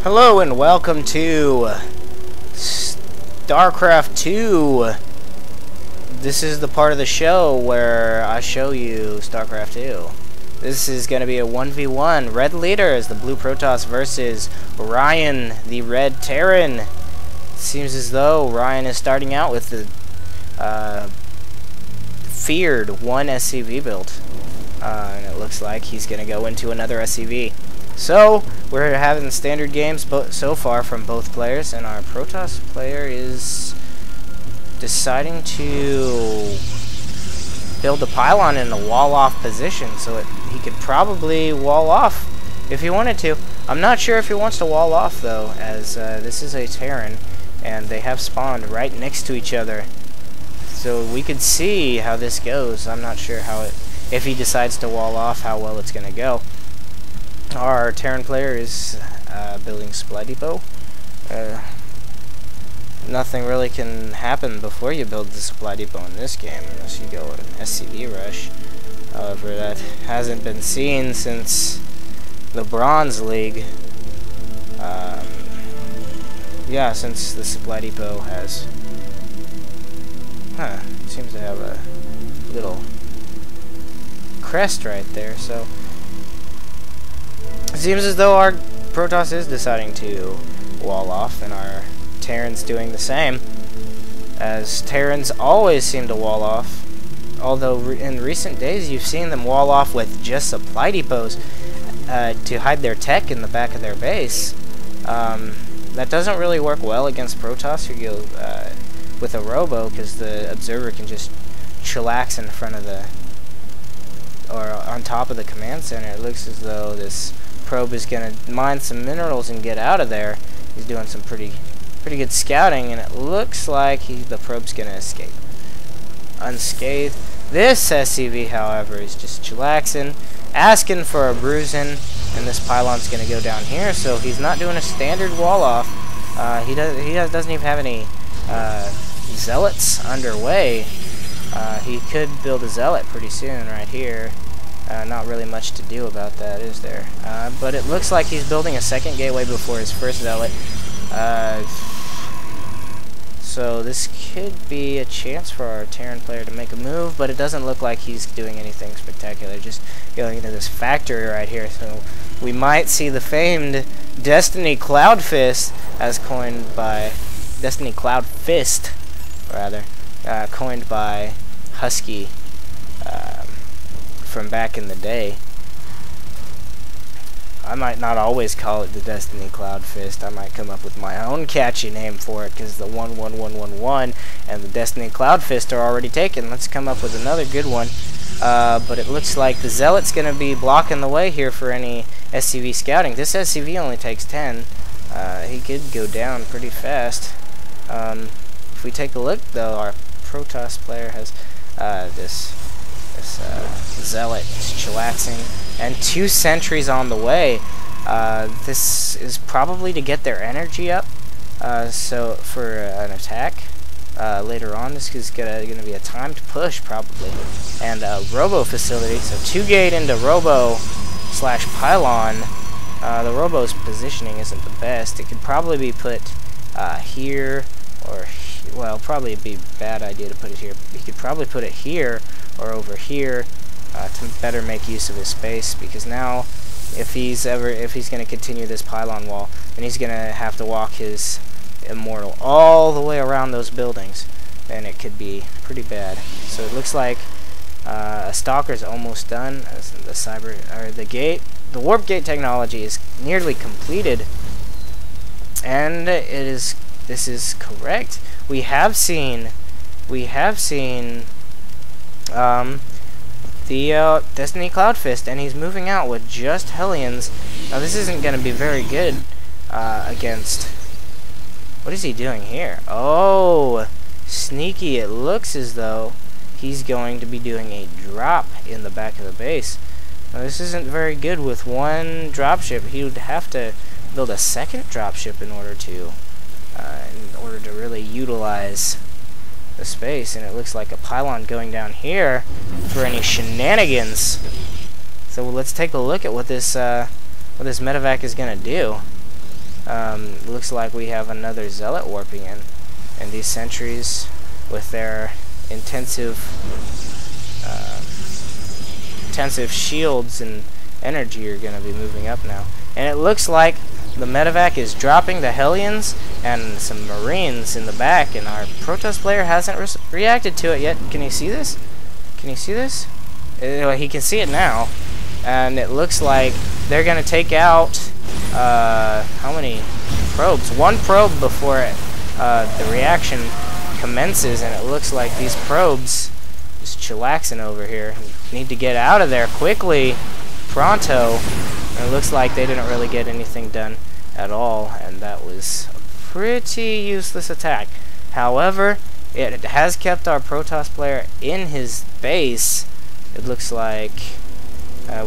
Hello and welcome to StarCraft 2. This is the part of the show where I show you StarCraft 2. This is going to be a 1v1. Red Leader is the Blue Protoss versus Ryan, the Red Terran. It seems as though Ryan is starting out with the feared 1 SCV build. And it looks like he's going to go into another SCV. So, we're having standard games so far from both players, and our Protoss player is deciding to build a pylon in a wall-off position, so he could probably wall off if he wanted to. I'm not sure if he wants to wall off, though, as this is a Terran, and they have spawned right next to each other. So we could see how this goes. I'm not sure how if he decides to wall off, how well it's going to go. Our Terran player is building supply depot. Nothing really can happen before you build the supply depot in this game unless you go an SCV rush. However, that hasn't been seen since the Bronze League. Yeah, since the supply depot has... seems to have a little crest right there, so... It seems as though our Protoss is deciding to wall off, and our Terran's doing the same, as Terrans always seem to wall off, although in recent days you've seen them wall off with just supply depots to hide their tech in the back of their base. That doesn't really work well against Protoss who go with a robo, because the observer can just chillax in front of the, or on top of the command center. It looks as though this probe is going to mine some minerals and get out of there. He's doing some pretty good scouting, and it looks like the probe's going to escape unscathed. This SCV, however, is just chillaxing, asking for a bruising, and this pylon's going to go down here, so he's not doing a standard wall-off. He doesn't even have any zealots underway. He could build a zealot pretty soon right here. Not really much to do about that, is there? But it looks like he's building a second gateway before his first zealot. So this could be a chance for our Terran player to make a move, but it doesn't look like he's doing anything spectacular. Just going into this factory right here. So we might see the famed Destiny Cloud Fist, as coined by Destiny Cloud Fist, rather, coined by Husky. From back in the day. I might not always call it the Destiny Cloud Fist. I might come up with my own catchy name for it, because the 11111 and the Destiny Cloud Fist are already taken. Let's come up with another good one. But it looks like the Zealot's going to be blocking the way here for any SCV scouting. This SCV only takes 10. He could go down pretty fast. If we take a look, though, our Protoss player has this Zealot is chillaxing, and 2 sentries on the way. This is probably to get their energy up, so for an attack later on. This is gonna be a timed push probably, and robo facility. So 2 gate into robo slash pylon. The robo's positioning isn't the best. It could probably be put here, or well, probably be a bad idea to put it here. You could probably put it here or over here to better make use of his space, because now if he's going to continue this pylon wall, then he's going to have to walk his Immortal all the way around those buildings, and it could be pretty bad. So it looks like a Stalker's almost done. The warp gate technology is nearly completed, and this is correct. We have seen the Destiny Cloud Fist, and he's moving out with just Hellions. Now this isn't going to be very good against... What is he doing here? Oh, sneaky. It looks as though he's going to be doing a drop in the back of the base. Now this isn't very good with 1 dropship. He would have to build a second dropship in order to really utilize the space, and it looks like a pylon going down here for any shenanigans. So let's take a look at what this medevac is gonna do. Looks like we have another zealot warping in, and these sentries with their intensive shields and energy are going to be moving up now. And it looks like the medevac is dropping the Hellions and some Marines in the back, and our Protoss player hasn't reacted to it yet. Can you see this? Can you see this? He can see it now, and it looks like they're going to take out how many probes? One probe before the reaction commences, and it looks like these probes just chillaxing over here. Need to get out of there quickly, pronto. And it looks like they didn't really get anything done at all, and that was a pretty useless attack. However, it has kept our Protoss player in his base. It looks like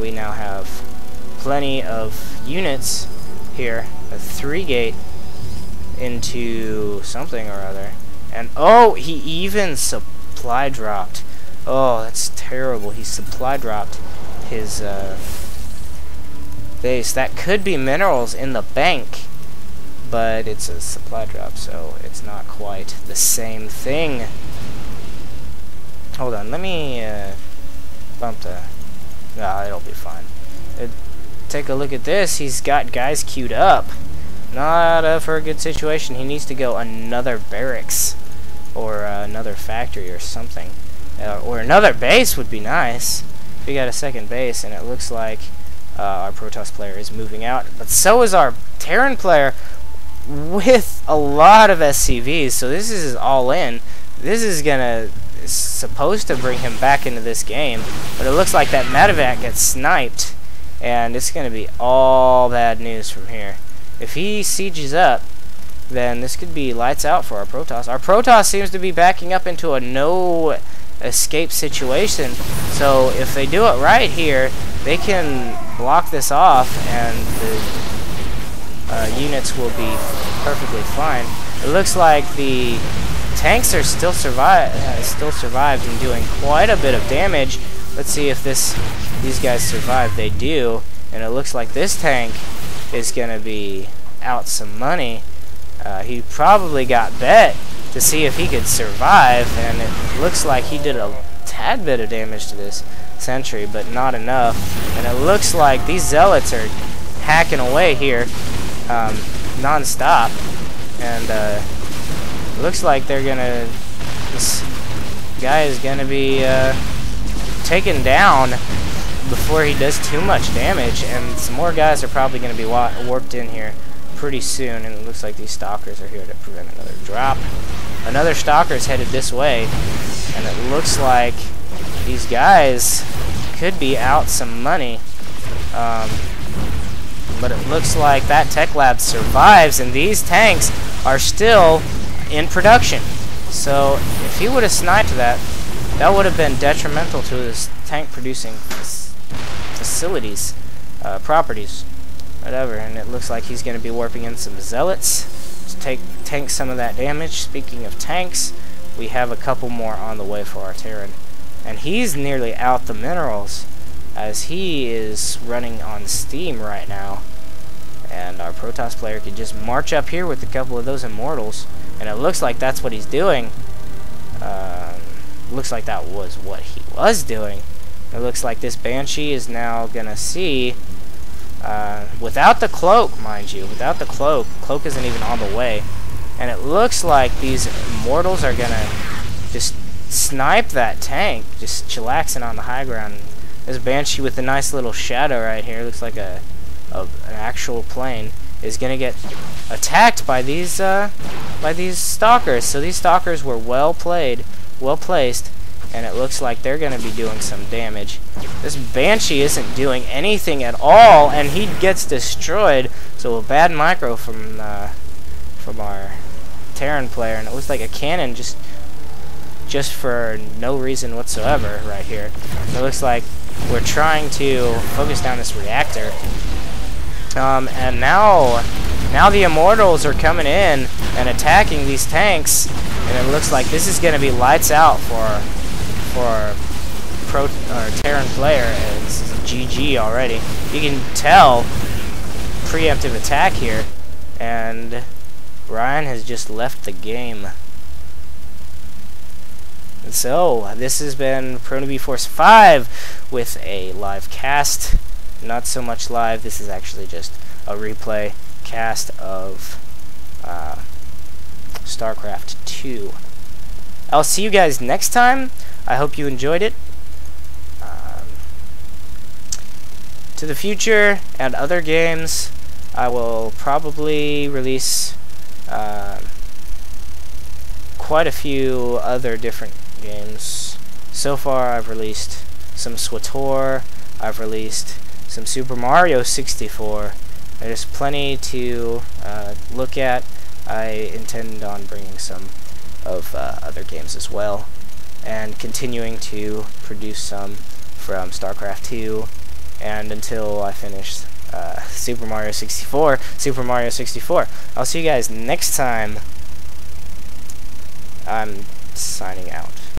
we now have plenty of units here. A 3-gate into something or other. And oh, he even supply dropped. Oh, that's terrible. He supply dropped his base. That could be minerals in the bank, but it's a supply drop, so it's not quite the same thing. Hold on, let me bump the... Nah, it'll be fine. Take a look at this. He's got guys queued up. Not for a good situation. He needs to go another barracks or another factory or something. Or another base would be nice. We got a second base, and it looks like our Protoss player is moving out. But so is our Terran player with a lot of SCVs. So this is all in. This is supposed to bring him back into this game. But it looks like that medevac gets sniped, and it's going to be all bad news from here. If he sieges up, then this could be lights out for our Protoss. Our Protoss seems to be backing up into a no escape situation, so if they do it right here, they can block this off, and the units will be perfectly fine. It looks like the tanks are still survived and doing quite a bit of damage. Let's see if these guys survive. They do, and it looks like this tank is gonna be out some money. He probably got bet to see if he could survive, and it looks like he did a tad bit of damage to this sentry, but not enough. And it looks like these zealots are hacking away here non-stop, and it looks like this guy is gonna be taken down before he does too much damage, and some more guys are probably going to be warped in here pretty soon, and it looks like these stalkers are here to prevent another drop. Another stalker is headed this way, and it looks like these guys could be out some money, but it looks like that tech lab survives, and these tanks are still in production. So if he would have sniped that, that would have been detrimental to his tank producing facilities, properties, whatever. And it looks like he's going to be warping in some zealots to tank some of that damage. Speaking of tanks, we have a couple more on the way for our Terran, and he's nearly out the minerals as he is running on steam right now. And our Protoss player could just march up here with a couple of those immortals, and it looks like that's what he's doing. Looks like that was what he was doing. It looks like this Banshee is now gonna see, without the cloak, mind you, without the cloak isn't even on the way, and it looks like these immortals are gonna just snipe that tank, just chillaxing on the high ground. This Banshee with a nice little shadow right here, looks like an actual plane, is gonna get attacked by these stalkers. So these stalkers were well placed, and it looks like they're gonna be doing some damage. This Banshee isn't doing anything at all, and he gets destroyed. So a bad micro from our Terran player, and it looks like a cannon just for no reason whatsoever right here. It looks like we're trying to focus down this reactor. And now the Immortals are coming in and attacking these tanks, and it looks like this is going to be lights out for our Terran player. It's GG already. You can tell preemptive attack here, And Ryan has just left the game. And so, this has been Pro Newbie Force 5 with a live cast. Not so much live, this is actually just a replay cast of StarCraft 2. I'll see you guys next time. I hope you enjoyed it. To the future and other games, I will probably release quite a few other different games. So far I've released some SWTOR, I've released some Super Mario 64. There's plenty to look at. I intend on bringing some of other games as well, and continuing to produce some from StarCraft 2, and until I finish Super Mario 64. I'll see you guys next time. I'm signing out.